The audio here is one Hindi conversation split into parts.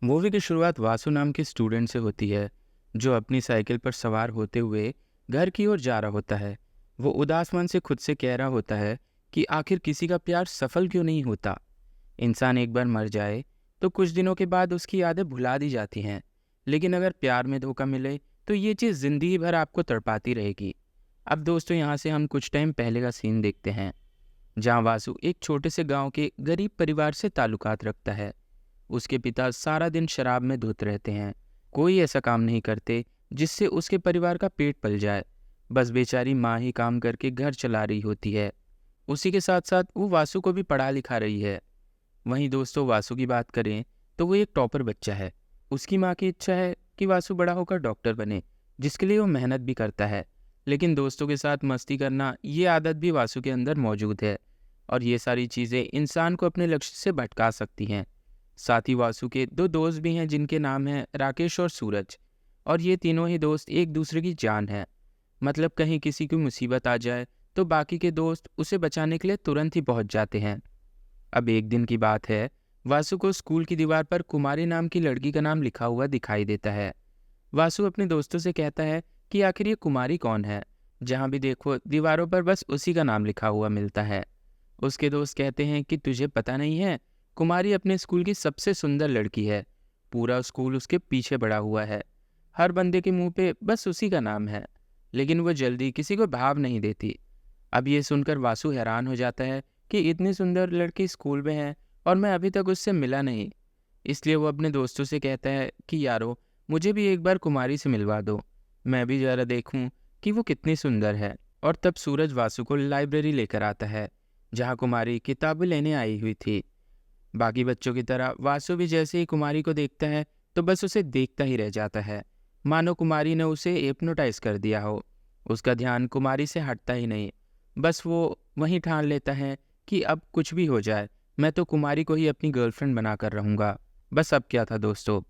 मूवी की शुरुआत वासु नाम के स्टूडेंट से होती है, जो अपनी साइकिल पर सवार होते हुए घर की ओर जा रहा होता है। वो उदास मन से खुद से कह रहा होता है कि आखिर किसी का प्यार सफल क्यों नहीं होता। इंसान एक बार मर जाए तो कुछ दिनों के बाद उसकी यादें भुला दी जाती हैं, लेकिन अगर प्यार में धोखा मिले तो ये चीज़ जिंदगी भर आपको तड़पाती रहेगी। अब दोस्तों, यहाँ से हम कुछ टाइम पहले का सीन देखते हैं, जहाँ वासु एक छोटे से गांव के गरीब परिवार से ताल्लुकात रखता है। उसके पिता सारा दिन शराब में धुत रहते हैं। कोई ऐसा काम नहीं करते जिससे उसके परिवार का पेट पल जाए। बस बेचारी माँ ही काम करके घर चला रही होती है। उसी के साथ साथ वो वासु को भी पढ़ा लिखा रही है। वहीं दोस्तों, वासु की बात करें तो वो एक टॉपर बच्चा है। उसकी माँ की इच्छा है कि वासु बड़ा होकर डॉक्टर बने, जिसके लिए वो मेहनत भी करता है। लेकिन दोस्तों के साथ मस्ती करना, ये आदत भी वासु के अंदर मौजूद है, और ये सारी चीज़ें इंसान को अपने लक्ष्य से भटका सकती हैं। साथ ही वासु के दो दोस्त भी हैं, जिनके नाम हैं राकेश और सूरज। और ये तीनों ही दोस्त एक दूसरे की जान है। मतलब कहीं किसी की मुसीबत आ जाए तो बाकी के दोस्त उसे बचाने के लिए तुरंत ही पहुंच जाते हैं। अब एक दिन की बात है, वासु को स्कूल की दीवार पर कुमारी नाम की लड़की का नाम लिखा हुआ दिखाई देता है। वासु अपने दोस्तों से कहता है कि आखिर ये कुमारी कौन है। जहाँ भी देखो दीवारों पर बस उसी का नाम लिखा हुआ मिलता है। उसके दोस्त कहते हैं कि तुझे पता नहीं है, कुमारी अपने स्कूल की सबसे सुंदर लड़की है। पूरा स्कूल उसके पीछे पड़ा हुआ है। हर बंदे के मुंह पे बस उसी का नाम है, लेकिन वो जल्दी किसी को भाव नहीं देती। अब ये सुनकर वासु हैरान हो जाता है कि इतनी सुंदर लड़की स्कूल में है और मैं अभी तक उससे मिला नहीं। इसलिए वो अपने दोस्तों से कहता है कि यारो, मुझे भी एक बार कुमारी से मिलवा दो, मैं भी जरा देखूं कि वो कितनी सुंदर है। और तब सूरज वासु को लाइब्रेरी लेकर आता है, जहाँ कुमारी किताबें लेने आई हुई थी। बाकी बच्चों की तरह वासु भी जैसे ही कुमारी को देखता है तो बस उसे देखता ही रह जाता है, मानो कुमारी ने उसे हिप्नोटाइज कर दिया हो। उसका ध्यान कुमारी से हटता ही नहीं। बस वो वहीं ठान लेता है कि अब कुछ भी हो जाए, मैं तो कुमारी को ही अपनी गर्लफ्रेंड बनाकर रहूँगा। बस अब क्या था दोस्तों,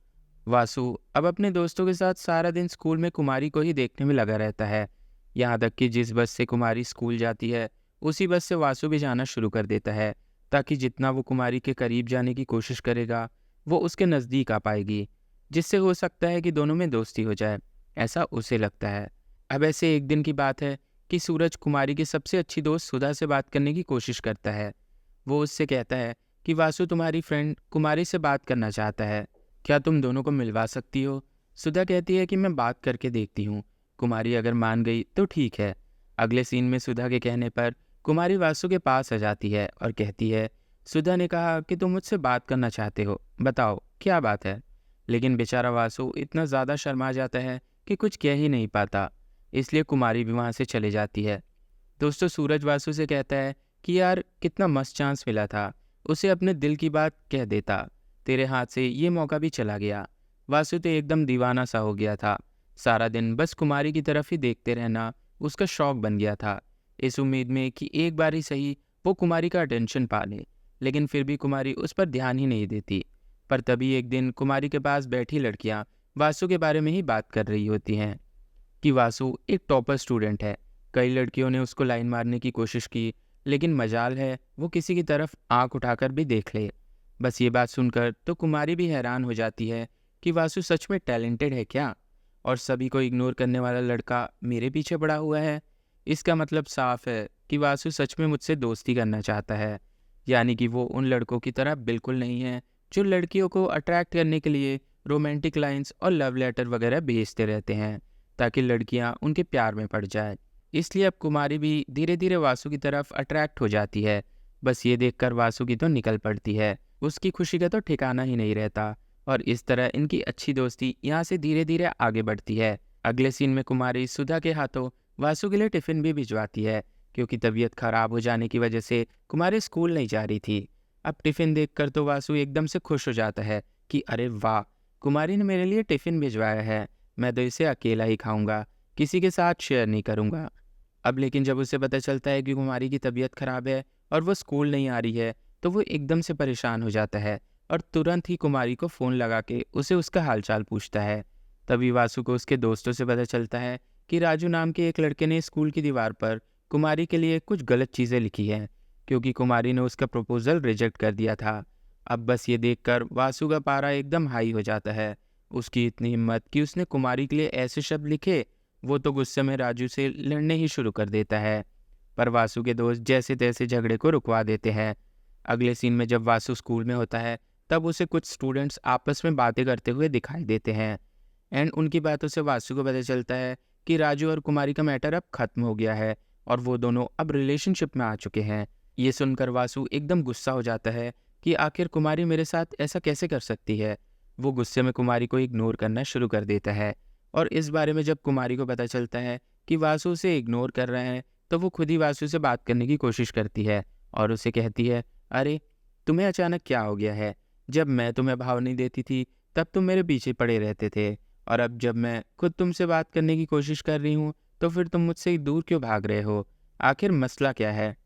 वासु अब अपने दोस्तों के साथ सारा दिन स्कूल में कुमारी को ही देखने में लगा रहता है। यहाँ तक कि जिस बस से कुमारी स्कूल जाती है, उसी बस से वासु भी जाना शुरू कर देता है, ताकि जितना वो कुमारी के करीब जाने की कोशिश करेगा, वो उसके नज़दीक आ पाएगी, जिससे हो सकता है कि दोनों में दोस्ती हो जाए, ऐसा उसे लगता है। अब ऐसे एक दिन की बात है कि सूरज कुमारी की सबसे अच्छी दोस्त सुधा से बात करने की कोशिश करता है। वो उससे कहता है कि वासु तुम्हारी फ्रेंड कुमारी से बात करना चाहता है, क्या तुम दोनों को मिलवा सकती हो। सुधा कहती है कि मैं बात करके देखती हूँ, कुमारी अगर मान गई तो ठीक है। अगले सीन में सुधा के कहने पर कुमारी वासु के पास आ जाती है और कहती है, सुधा ने कहा कि तुम मुझसे बात करना चाहते हो, बताओ क्या बात है। लेकिन बेचारा वासु इतना ज़्यादा शर्मा जाता है कि कुछ कह ही नहीं पाता। इसलिए कुमारी भी वहाँ से चले जाती है। दोस्तों, सूरज वासु से कहता है कि यार कितना मस्त चांस मिला था, उसे अपने दिल की बात कह देता, तेरे हाथ से ये मौका भी चला गया। वासु तो एकदम दीवाना सा हो गया था। सारा दिन बस कुमारी की तरफ ही देखते रहना उसका शौक बन गया था, इस उम्मीद में कि एक बार ही सही वो कुमारी का अटेंशन पा ले। लेकिन फिर भी कुमारी उस पर ध्यान ही नहीं देती। पर तभी एक दिन कुमारी के पास बैठी लड़कियां वासु के बारे में ही बात कर रही होती हैं कि वासु एक टॉपर स्टूडेंट है। कई लड़कियों ने उसको लाइन मारने की कोशिश की, लेकिन मजाल है वो किसी की तरफ आंख उठाकर भी देख ले। बस ये बात सुनकर तो कुमारी भी हैरान हो जाती है कि वासु सच में टैलेंटेड है क्या, और सभी को इग्नोर करने वाला लड़का मेरे पीछे पड़ा हुआ है। इसका मतलब साफ है कि वासु सच में मुझसे दोस्ती करना चाहता है। यानी कि वो उन लड़कों की तरह बिल्कुल नहीं है जो लड़कियों को अट्रैक्ट करने के लिए रोमांटिक लाइंस और लव लेटर वगैरह भेजते रहते हैं, ताकि लड़कियां उनके प्यार में पड़ जाए। इसलिए अब कुमारी भी धीरे धीरे वासु की तरफ अट्रैक्ट हो जाती है। बस ये देखकर वासु की तो निकल पड़ती है, उसकी खुशी का तो ठिकाना ही नहीं रहता। और इस तरह इनकी अच्छी दोस्ती यहाँ से धीरे धीरे आगे बढ़ती है। अगले सीन में कुमारी सुधा के हाथों वासु के लिए टिफिन भी भिजवाती है, क्योंकि तबीयत खराब हो जाने की वजह से कुमारी स्कूल नहीं जा रही थी। अब टिफिन देखकर तो वासु एकदम से खुश हो जाता है कि अरे वाह, कुमारी ने मेरे लिए टिफिन भिजवाया है, मैं तो इसे अकेला ही खाऊंगा, किसी के साथ शेयर नहीं करूंगा। अब लेकिन जब उसे पता चलता है कि कुमारी की तबीयत खराब है और वो स्कूल नहीं आ रही है, तो वो एकदम से परेशान हो जाता है और तुरंत ही कुमारी को फ़ोन लगा के उसे उसका हालचाल पूछता है। तभी वासु को उसके दोस्तों से पता चलता है कि राजू नाम के एक लड़के ने स्कूल की दीवार पर कुमारी के लिए कुछ गलत चीज़ें लिखी हैं, क्योंकि कुमारी ने उसका प्रपोज़ल रिजेक्ट कर दिया था। अब बस ये देखकर वासु का पारा एकदम हाई हो जाता है। उसकी इतनी हिम्मत कि उसने कुमारी के लिए ऐसे शब्द लिखे। वो तो गुस्से में राजू से लड़ने ही शुरू कर देता है, पर वासु के दोस्त जैसे तैसे झगड़े को रुकवा देते हैं। अगले सीन में जब वासु स्कूल में होता है, तब उसे कुछ स्टूडेंट्स आपस में बातें करते हुए दिखाई देते हैं। एंड उनकी बातों से वासु को पता चलता है कि राजू और कुमारी का मैटर अब खत्म हो गया है और वो दोनों अब रिलेशनशिप में आ चुके हैं। ये सुनकर वासु एकदम गुस्सा हो जाता है कि आखिर कुमारी मेरे साथ ऐसा कैसे कर सकती है। वो गुस्से में कुमारी को इग्नोर करना शुरू कर देता है, और इस बारे में जब कुमारी को पता चलता है कि वासु उसे इग्नोर कर रहे हैं, तो वो खुद ही वासु से बात करने की कोशिश करती है और उसे कहती है, अरे तुम्हें अचानक क्या हो गया है? जब मैं तुम्हें भाव नहीं देती थी तब तुम मेरे पीछे पड़े रहते थे, और अब जब मैं खुद तुमसे बात करने की कोशिश कर रही हूँ तो फिर तुम मुझसे दूर क्यों भाग रहे हो? आखिर मसला क्या है?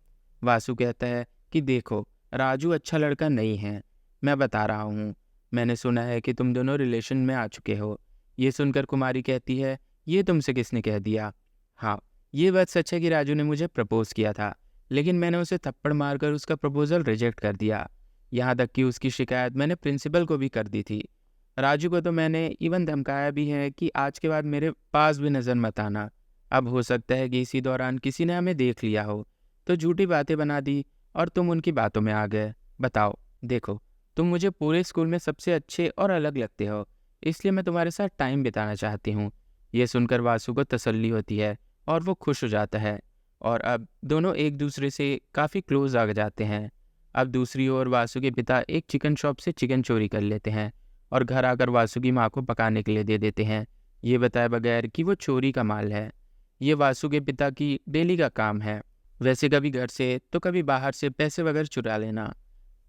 वासु कहता है कि देखो, राजू अच्छा लड़का नहीं है, मैं बता रहा हूँ। मैंने सुना है कि तुम दोनों रिलेशन में आ चुके हो। ये सुनकर कुमारी कहती है, ये तुमसे किसने कह दिया? हाँ, ये बात सच है कि राजू ने मुझे प्रपोज किया था, लेकिन मैंने उसे थप्पड़ मारकर उसका प्रपोजल रिजेक्ट कर दिया। यहाँ तक कि उसकी शिकायत मैंने प्रिंसिपल को भी कर दी थी। राजू को तो मैंने इवन धमकाया भी है कि आज के बाद मेरे पास भी नज़र मत आना। अब हो सकता है कि इसी दौरान किसी ने हमें देख लिया हो, तो झूठी बातें बना दी और तुम उनकी बातों में आ गए। बताओ, देखो, तुम मुझे पूरे स्कूल में सबसे अच्छे और अलग लगते हो, इसलिए मैं तुम्हारे साथ टाइम बिताना चाहती हूँ। ये सुनकर वासु को तसल्ली होती है और वो खुश हो जाता है, और अब दोनों एक दूसरे से काफ़ी क्लोज आ जाते हैं। अब दूसरी ओर वासु के पिता एक चिकन शॉप से चिकन चोरी कर लेते हैं और घर आकर वासु की माँ को पकाने के लिए दे देते हैं, ये बताए बगैर कि वो चोरी का माल है। ये वासु के पिता की डेली का काम है, वैसे कभी घर से तो कभी बाहर से पैसे वगैरह चुरा लेना,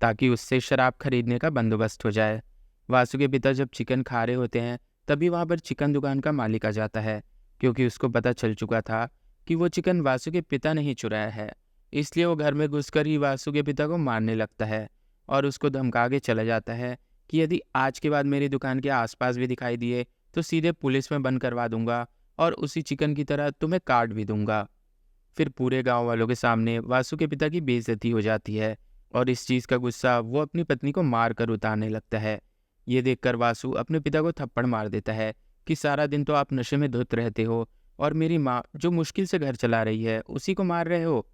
ताकि उससे शराब खरीदने का बंदोबस्त हो जाए। वासु के पिता जब चिकन खा रहे होते हैं, तभी वहाँ पर चिकन दुकान का मालिक आ जाता है, क्योंकि उसको पता चल चुका था कि वो चिकन वासु के पिता ने ही चुराया है। इसलिए वो घर में घुसकर ही वासु के पिता को मारने लगता है और उसको धमका के चला जाता है कि यदि आज के बाद मेरी दुकान के आसपास भी दिखाई दिए तो सीधे पुलिस में बंद करवा दूंगा और उसी चिकन की तरह तुम्हें काट भी दूंगा। फिर पूरे गांव वालों के सामने वासु के पिता की बेइज्जती हो जाती है, और इस चीज़ का गुस्सा वो अपनी पत्नी को मार कर उतारने लगता है। ये देखकर वासु अपने पिता को थप्पड़ मार देता है कि सारा दिन तो आप नशे में धुत रहते हो और मेरी माँ जो मुश्किल से घर चला रही है उसी को मार रहे हो।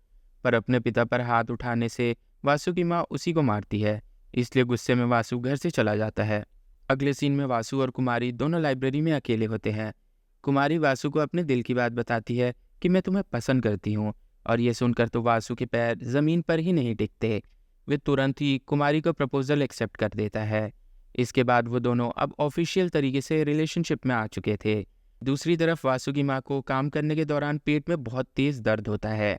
पर अपने पिता पर हाथ उठाने से वासु की माँ उसी को मारती है, इसलिए गुस्से में वासु घर से चला जाता है। अगले सीन में वासु और कुमारी दोनों लाइब्रेरी में अकेले होते हैं। कुमारी वासु को अपने दिल की बात बताती है कि मैं तुम्हें पसंद करती हूँ, और ये सुनकर तो वासु के पैर जमीन पर ही नहीं टिकते। वे तुरंत ही कुमारी को प्रपोजल एक्सेप्ट कर देता है। इसके बाद वो दोनों अब ऑफिशियल तरीके से रिलेशनशिप में आ चुके थे। दूसरी तरफ वासु की माँ को काम करने के दौरान पेट में बहुत तेज दर्द होता है,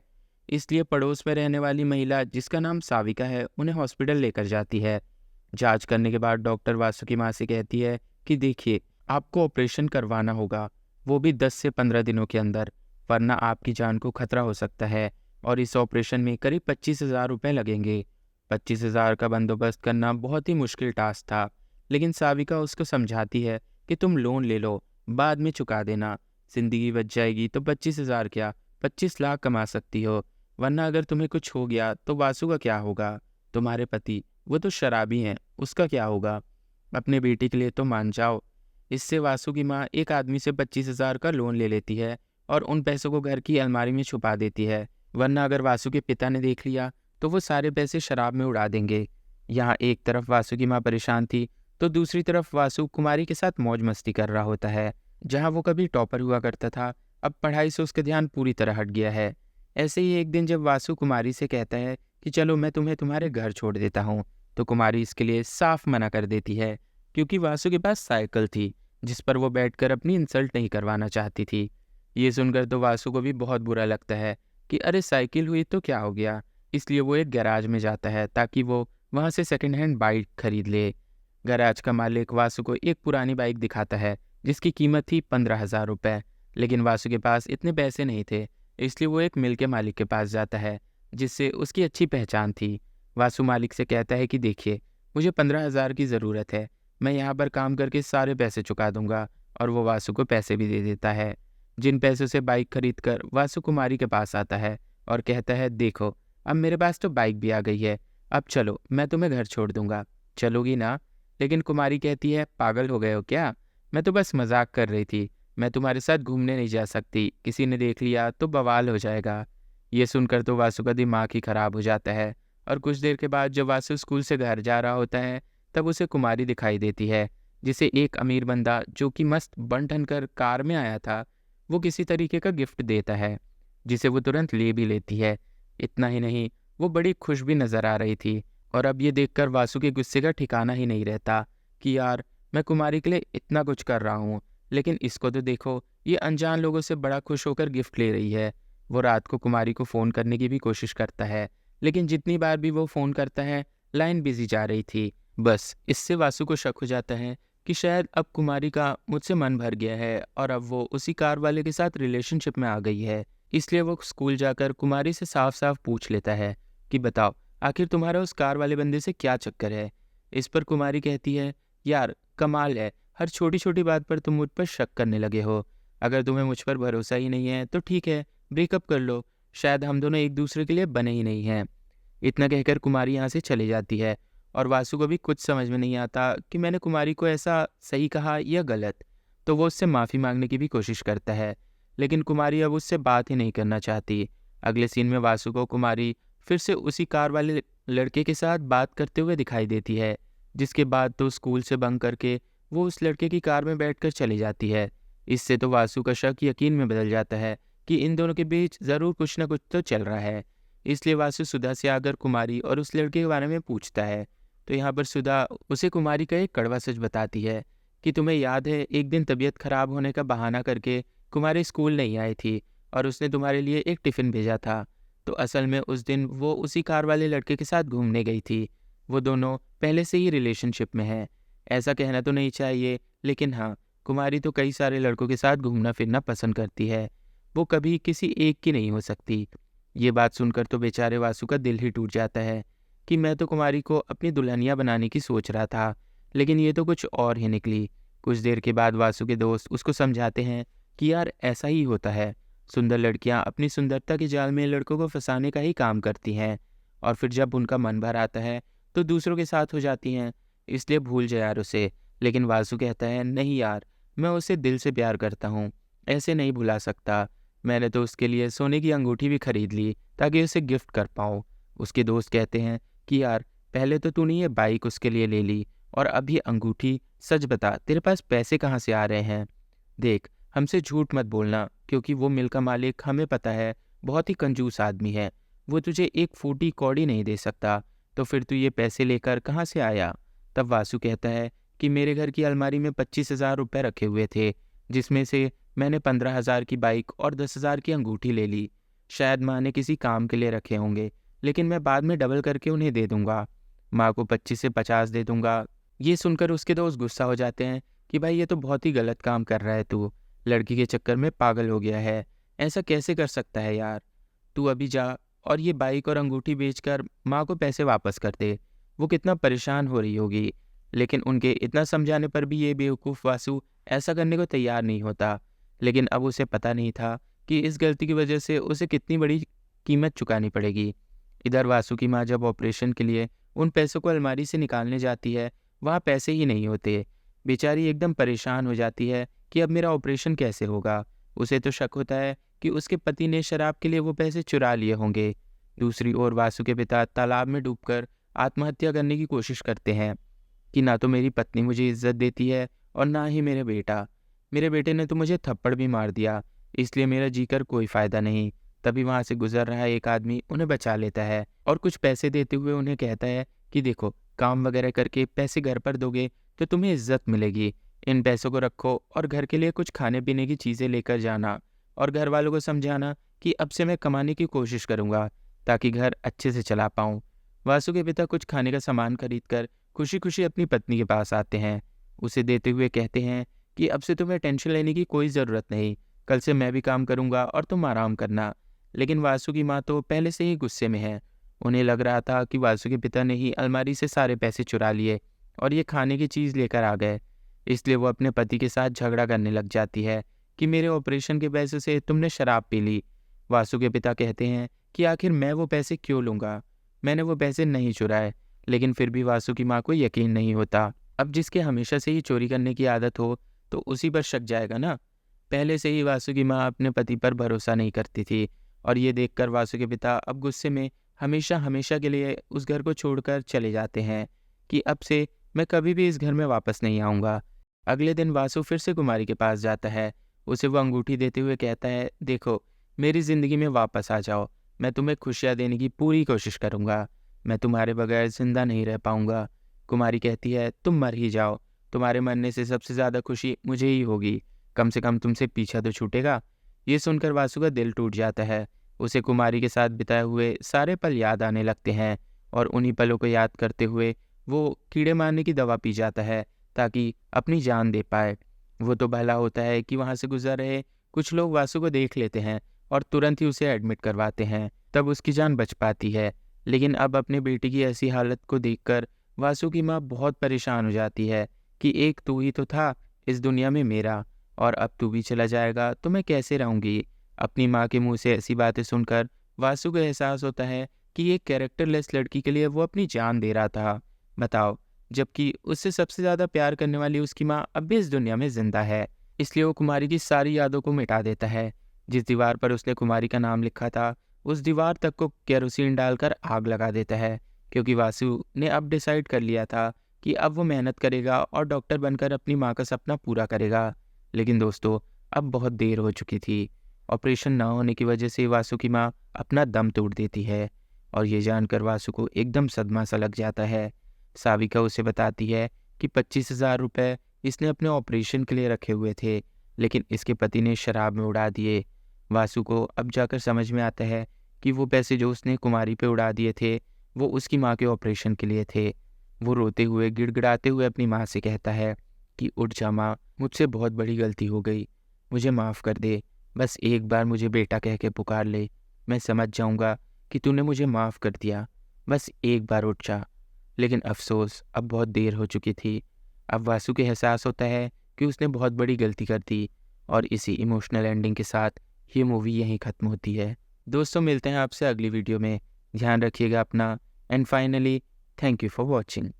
इसलिए पड़ोस में रहने वाली महिला जिसका नाम साविका है उन्हें हॉस्पिटल लेकर जाती है। जांच करने के बाद डॉक्टर वासु की माँ से कहती है कि देखिए, आपको ऑपरेशन करवाना होगा, वो भी 10 से 15 दिनों के अंदर, वरना आपकी जान को खतरा हो सकता है और इस ऑपरेशन में करीब 25,000 रुपये लगेंगे। 25,000 का बंदोबस्त करना बहुत ही मुश्किल टास्क था, लेकिन साविका उसको समझाती है कि तुम लोन ले लो, बाद में चुका देना, जिंदगी बच जाएगी तो 25,000 क्या 25 लाख कमा सकती हो, वरना अगर तुम्हें कुछ हो गया तो वासु का क्या होगा? तुम्हारे पति, वो तो शराबी हैं, उसका क्या होगा? अपने बेटे के लिए तो मान जाओ। इससे वासु की माँ एक आदमी से 25,000 का लोन ले लेती है और उन पैसों को घर की अलमारी में छुपा देती है, वरना अगर वासु के पिता ने देख लिया तो वो सारे पैसे शराब में उड़ा देंगे। यहाँ एक तरफ वासु की माँ परेशान थी, तो दूसरी तरफ वासु कुमारी के साथ मौज मस्ती कर रहा होता है। जहाँ वो कभी टॉपर हुआ करता था, अब पढ़ाई से उसका ध्यान पूरी तरह हट गया है। ऐसे ही एक दिन जब वासु कुमारी से कहता है कि चलो मैं तुम्हें तुम्हारे घर छोड़ देता हूँ, तो कुमारी इसके लिए साफ मना कर देती है, क्योंकि वासु के पास साइकिल थी जिस पर वो बैठकर अपनी इंसल्ट नहीं करवाना चाहती थी। ये सुनकर तो वासु को भी बहुत बुरा लगता है कि अरे साइकिल हुई तो क्या हो गया, इसलिए वो एक गैराज में जाता है ताकि वो वहाँ से सेकेंड हैंड बाइक खरीद ले। गैराज का मालिक वासु को एक पुरानी बाइक दिखाता है जिसकी कीमत थी 15,000 रुपये, लेकिन वासु के पास इतने पैसे नहीं थे, इसलिए वो एक मिल के मालिक के पास जाता है जिससे उसकी अच्छी पहचान थी। वासु मालिक से कहता है कि देखिए, मुझे 15,000 की ज़रूरत है, मैं यहाँ पर काम करके सारे पैसे चुका दूंगा, और वो वासु को पैसे भी दे देता है। जिन पैसों से बाइक खरीद कर वासु कुमारी के पास आता है और कहता है देखो, अब मेरे पास तो बाइक भी आ गई है, अब चलो मैं तुम्हें घर छोड़ दूंगा। चलोगी ना? लेकिन कुमारी कहती है, पागल हो गए हो क्या? मैं तो बस मजाक कर रही थी। मैं तुम्हारे साथ घूमने नहीं जा सकती, किसी ने देख लिया तो बवाल हो जाएगा। ये सुनकर तो वासु का दिमाग ही खराब हो जाता है। और कुछ देर के बाद जब वासु स्कूल से घर जा रहा होता है, तब उसे कुमारी दिखाई देती है, जिसे एक अमीर बंदा जो कि मस्त बन ठन कर कार में आया था, वो किसी तरीके का गिफ्ट देता है, जिसे वो तुरंत ले भी लेती है। इतना ही नहीं, वो बड़ी खुश भी नजर आ रही थी। और अब ये देखकर वासु के गुस्से का ठिकाना ही नहीं रहता कि यार, मैं कुमारी के लिए इतना कुछ कर रहा हूँ, लेकिन इसको तो देखो, ये अनजान लोगों से बड़ा खुश होकर गिफ्ट ले रही है। वो रात को कुमारी को फ़ोन करने की भी कोशिश करता है, लेकिन जितनी बार भी वो फ़ोन करता है, लाइन बिजी जा रही थी। बस इससे वासु को शक हो जाता है कि शायद अब कुमारी का मुझसे मन भर गया है और अब वो उसी कार वाले के साथ रिलेशनशिप में आ गई है। इसलिए वो स्कूल जाकर कुमारी से साफ साफ पूछ लेता है कि बताओ, आखिर तुम्हारा उस कार वाले बंदे से क्या चक्कर है? इस पर कुमारी कहती है, यार कमाल है, हर छोटी छोटी बात पर तुम मुझ पर शक करने लगे हो। अगर तुम्हें मुझ पर भरोसा ही नहीं है तो ठीक है, ब्रेकअप कर लो। शायद हम दोनों एक दूसरे के लिए बने ही नहीं हैं। इतना कहकर कुमारी यहाँ से चली जाती है। और वासु को भी कुछ समझ में नहीं आता कि मैंने कुमारी को ऐसा सही कहा या गलत। तो वो उससे माफ़ी मांगने की भी कोशिश करता है, लेकिन कुमारी अब उससे बात ही नहीं करना चाहती। अगले सीन में वासु को कुमारी फिर से उसी कार वाले लड़के के साथ बात करते हुए दिखाई देती है, जिसके बाद तो स्कूल से बंक करके वो उस लड़के की कार में बैठकर चली जाती है। इससे तो वासु का शक यकीन में बदल जाता है कि इन दोनों के बीच ज़रूर कुछ ना कुछ तो चल रहा है। इसलिए वासु सुधा से आकर कुमारी और उस लड़के के बारे में पूछता है। तो यहाँ पर सुधा उसे कुमारी का एक कड़वा सच बताती है कि तुम्हें याद है, एक दिन तबीयत खराब होने का बहाना करके कुमारी स्कूल नहीं आई थी और उसने तुम्हारे लिए एक टिफ़िन भेजा था। तो असल में उस दिन वो उसी कार वाले लड़के के साथ घूमने गई थी। वो दोनों पहले से ही रिलेशनशिप में हैं। ऐसा कहना तो नहीं चाहिए, लेकिन हाँ, कुमारी तो कई सारे लड़कों के साथ घूमना फिरना पसंद करती है। वो कभी किसी एक की नहीं हो सकती। ये बात सुनकर तो बेचारे वासु का दिल ही टूट जाता है कि मैं तो कुमारी को अपनी दुल्हनिया बनाने की सोच रहा था, लेकिन ये तो कुछ और ही निकली। कुछ देर के बाद वासु के दोस्त उसको समझाते हैं कि यार ऐसा ही होता है, सुंदर लड़कियां अपनी सुंदरता के जाल में लड़कों को फंसाने का ही काम करती हैं, और फिर जब उनका मन भर आता है तो दूसरों के साथ हो जाती हैं। इसलिए भूल जा यार उसे। लेकिन वासु कहता है, नहीं यार, मैं उसे दिल से प्यार करता हूँ, ऐसे नहीं भुला सकता। मैंने तो उसके लिए सोने की अंगूठी भी खरीद ली ताकि उसे गिफ्ट कर पाऊँ। उसके दोस्त कहते हैं कि यार, पहले तो तूने ये बाइक उसके लिए ले ली और अब ये अंगूठी। सच बता, तेरे पास पैसे कहाँ से आ रहे हैं? देख, हमसे झूठ मत बोलना, क्योंकि वो मिल का मालिक हमें पता है बहुत ही कंजूस आदमी है। वो तुझे एक फूटी कौड़ी नहीं दे सकता, तो फिर तू ये पैसे लेकर कहाँ से आया? तब वासु कहता है कि मेरे घर की अलमारी में 25,000 रुपये रखे हुए थे, जिसमें से मैंने 15,000 की बाइक और 10,000 की अंगूठी ले ली। शायद माँ ने किसी काम के लिए रखे होंगे, लेकिन मैं बाद में डबल करके उन्हें दे दूंगा। माँ को 25 से 50 दे दूंगा। ये सुनकर उसके दोस्त गुस्सा हो जाते हैं कि भाई, ये तो बहुत ही गलत काम कर रहा है तू, लड़की के चक्कर में पागल हो गया है, ऐसा कैसे कर सकता है यार? तू अभी जा और ये बाइक और अंगूठी बेचकर माँ को पैसे वापस कर दे। वो कितना परेशान हो रही होगी। लेकिन उनके इतना समझाने पर भी ये बेवकूफ़ वासु ऐसा करने को तैयार नहीं होता। लेकिन अब उसे पता नहीं था कि इस गलती की वजह से उसे कितनी बड़ी कीमत चुकानी पड़ेगी। इधर वासु की माँ जब ऑपरेशन के लिए उन पैसों को अलमारी से निकालने जाती है, वहाँ पैसे ही नहीं होते। बेचारी एकदम परेशान हो जाती है कि अब मेरा ऑपरेशन कैसे होगा। उसे तो शक होता है कि उसके पति ने शराब के लिए वो पैसे चुरा लिए होंगे। दूसरी ओर वासु के पिता तालाब में डूबकर आत्महत्या करने की कोशिश करते हैं कि ना तो मेरी पत्नी मुझे इज्जत देती है और ना ही मेरे बेटा। मेरे बेटे ने तो मुझे थप्पड़ भी मार दिया, इसलिए मेरा जीकर कोई फ़ायदा नहीं। तभी वहाँ से गुजर रहा एक आदमी उन्हें बचा लेता है और कुछ पैसे देते हुए उन्हें कहता है कि देखो, काम वगैरह करके पैसे घर पर दोगे तो तुम्हें इज्जत मिलेगी। इन पैसों को रखो और घर के लिए कुछ खाने पीने की चीज़ें लेकर जाना, और घर वालों को समझाना कि अब से मैं कमाने की कोशिश करूँगा ताकि घर अच्छे से चला पाऊँ। वासु के पिता कुछ खाने का सामान खरीद कर खुशी खुशी अपनी पत्नी के पास आते हैं। उसे देते हुए कहते हैं कि अब से तुम्हें टेंशन लेने की कोई ज़रूरत नहीं, कल से मैं भी काम करूँगा और तुम आराम करना। लेकिन वासु की माँ तो पहले से ही गुस्से में है। उन्हें लग रहा था कि वासु के पिता ने ही अलमारी से सारे पैसे चुरा लिए और ये खाने की चीज़ लेकर आ गए। इसलिए वो अपने पति के साथ झगड़ा करने लग जाती है कि मेरे ऑपरेशन के पैसे से तुमने शराब पी ली। वासु के पिता कहते हैं कि आखिर मैं वो पैसे क्यों लूँगा? मैंने वो पैसे नहीं चुराए। लेकिन फिर भी वासु की माँ को यकीन नहीं होता। अब जिसके हमेशा से ही चोरी करने की आदत हो तो उसी पर शक जाएगा ना। पहले से ही वासु की माँ अपने पति पर भरोसा नहीं करती थी और ये देखकर वासु के पिता अब गुस्से में हमेशा हमेशा के लिए उस घर को छोड़कर चले जाते हैं कि अब से मैं कभी भी इस घर में वापस नहीं आऊँगा। अगले दिन वासु फिर से कुमारी के पास जाता है। उसे वो अंगूठी देते हुए कहता है, देखो, मेरी ज़िंदगी में वापस आ जाओ। मैं तुम्हें खुशियाँ देने की पूरी कोशिश करूँगा। मैं तुम्हारे बगैर ज़िंदा नहीं रह पाऊँगा। कुमारी कहती है, तुम मर ही जाओ। तुम्हारे मरने से सबसे ज़्यादा खुशी मुझे ही होगी। कम से कम तुमसे पीछा तो छूटेगा। ये सुनकर वासु का दिल टूट जाता है। उसे कुमारी के साथ बिताए हुए सारे पल याद आने लगते हैं और उन्हीं पलों को याद करते हुए वो कीड़े मारने की दवा पी जाता है ताकि अपनी जान दे पाए। वो तो भला होता है कि वहाँ से गुजर रहे कुछ लोग वासु को देख लेते हैं और तुरंत ही उसे एडमिट करवाते हैं। तब उसकी जान बच पाती है। लेकिन अब अपने बेटे की ऐसी हालत को देखकर वासु की माँ बहुत परेशान हो जाती है कि एक तू ही तो था इस दुनिया में मेरा, और अब तू भी चला जाएगा तो मैं कैसे रहूँगी। अपनी माँ के मुंह से ऐसी बातें सुनकर वासु को एहसास होता है कि एक कैरेक्टरलेस लड़की के लिए वो अपनी जान दे रहा था। बताओ, जबकि उससे सबसे ज़्यादा प्यार करने वाली उसकी माँ अब भी इस दुनिया में जिंदा है। इसलिए वो कुमारी की सारी यादों को मिटा देता है। जिस दीवार पर उसने कुमारी का नाम लिखा था उस दीवार तक को केरोसिन डालकर आग लगा देता है, क्योंकि वासु ने अब डिसाइड कर लिया था कि अब वो मेहनत करेगा और डॉक्टर बनकर अपनी माँ का सपना पूरा करेगा। लेकिन दोस्तों, अब बहुत देर हो चुकी थी। ऑपरेशन ना होने की वजह से वासु की माँ अपना दम तोड़ देती है और ये जानकर वासु को एकदम सदमा सा लग जाता है। साविका उसे बताती है कि 25,000 रुपये इसने अपने ऑपरेशन के लिए रखे हुए थे, लेकिन इसके पति ने शराब में उड़ा दिए। वासु को अब जाकर समझ में आता है कि वो पैसे जो उसने कुमारी पे उड़ा दिए थे वो उसकी माँ के ऑपरेशन के लिए थे। वो रोते हुए गिड़गिड़ाते हुए अपनी माँ से कहता है कि उठ जा माँ, मुझसे बहुत बड़ी गलती हो गई, मुझे माफ़ कर दे। बस एक बार मुझे बेटा कह के पुकार ले, मैं समझ जाऊँगा कि तूने मुझे माफ़ कर दिया। बस एक बार उठ जा। लेकिन अफसोस, अब बहुत देर हो चुकी थी। अब वासु को एहसास होता है कि उसने बहुत बड़ी गलती कर दी और इसी इमोशनल एंडिंग के साथ ये मूवी यहीं ख़त्म होती है। दोस्तों, मिलते हैं आपसे अगली वीडियो में। ध्यान रखिएगा अपना, and finally thank you for watching.